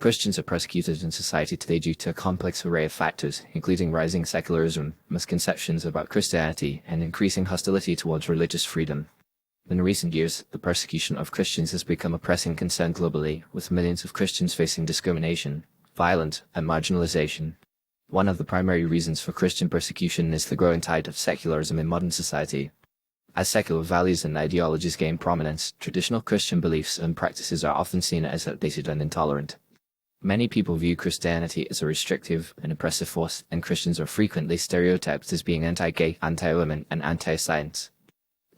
Christians are persecuted in society today due to a complex array of factors, including rising secularism, misconceptions about Christianity, and increasing hostility towards religious freedom. In recent years, the persecution of Christians has become a pressing concern globally, with millions of Christians facing discrimination, violence, and marginalization. One of the primary reasons for Christian persecution is the growing tide of secularism in modern society. As secular values and ideologies gain prominence, traditional Christian beliefs and practices are often seen as outdated and intolerant. Many people view Christianity as a restrictive and oppressive force, and Christians are frequently stereotyped as being anti-gay, anti-women, and anti-science.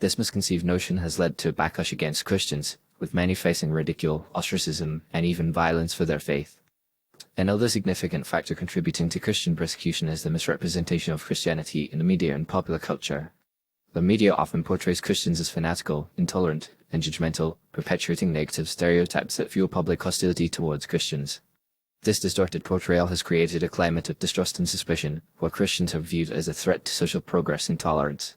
This misconceived notion has led to a backlash against Christians, with many facing ridicule, ostracism, and even violence for their faith. Another significant factor contributing to Christian persecution is the misrepresentation of Christianity in the media and popular culture. The media often portrays Christians as fanatical, intolerant, and judgmental, perpetuating negative stereotypes that fuel public hostility towards Christians. This distorted portrayal has created a climate of distrust and suspicion, where Christians are viewed as a threat to social progress and tolerance.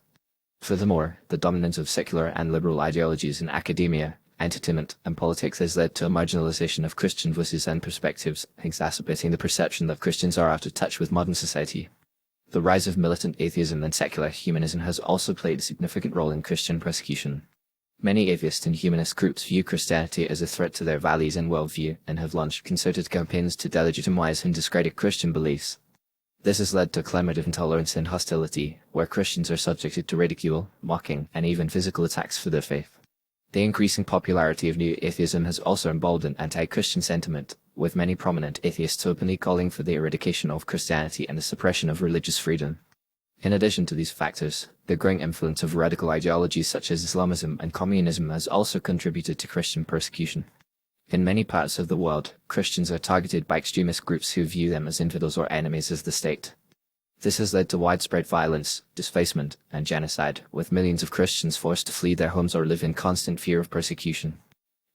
Furthermore, the dominance of secular and liberal ideologies in academia, entertainment, and politics has led to a marginalization of Christian voices and perspectives, exacerbating the perception that Christians are out of touch with modern society. The rise of militant atheism and secular humanism has also played a significant role in Christian persecution. Many atheist and humanist groups view Christianity as a threat to their values and worldview, and have launched concerted campaigns to delegitimize and discredit Christian beliefs. This has led to a climate of intolerance and hostility, where Christians are subjected to ridicule, mocking, and even physical attacks for their faith. The increasing popularity of new atheism has also emboldened anti-Christian sentiment, with many prominent atheists openly calling for the eradication of Christianity and the suppression of religious freedom. In addition to these factors, the growing influence of radical ideologies such as Islamism and communism has also contributed to Christian persecution. In many parts of the world, Christians are targeted by extremist groups who view them as infidels or enemies of the state. This has led to widespread violence, displacement, and genocide, with millions of Christians forced to flee their homes or live in constant fear of persecution.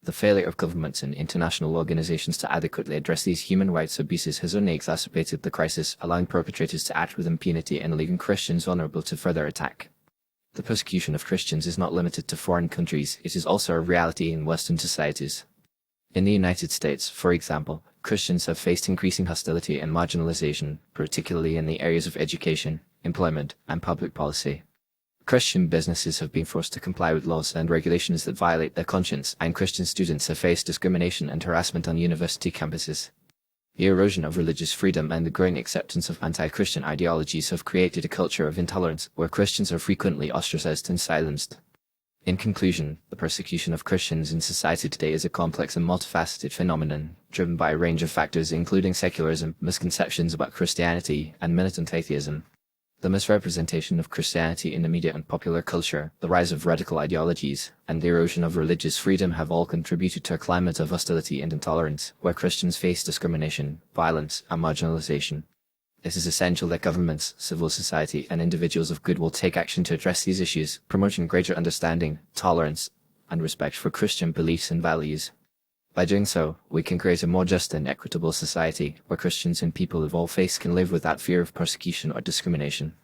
The failure of governments and international organizations to adequately address these human rights abuses has only exacerbated the crisis, allowing perpetrators to act with impunity and leaving Christians vulnerable to further attack. The persecution of Christians is not limited to foreign countries, it is also a reality in Western societies. In the United States, for example, Christians have faced increasing hostility and marginalization, particularly in the areas of education, employment, and public policy. Christian businesses have been forced to comply with laws and regulations that violate their conscience, and Christian students have faced discrimination and harassment on university campuses. The erosion of religious freedom and the growing acceptance of anti-Christian ideologies have created a culture of intolerance where Christians are frequently ostracized and silenced. In conclusion, the persecution of Christians in society today is a complex and multifaceted phenomenon, driven by a range of factors including secularism, misconceptions about Christianity, and militant atheism. The misrepresentation of Christianity in the media and popular culture, the rise of radical ideologies, and the erosion of religious freedom have all contributed to a climate of hostility and intolerance, where Christians face discrimination, violence, and marginalization. It is essential that governments, civil society, and individuals of goodwill take action to address these issues, promoting greater understanding, tolerance, and respect for Christian beliefs and values. By doing so, we can create a more just and equitable society where Christians and people of all faiths can live without fear of persecution or discrimination.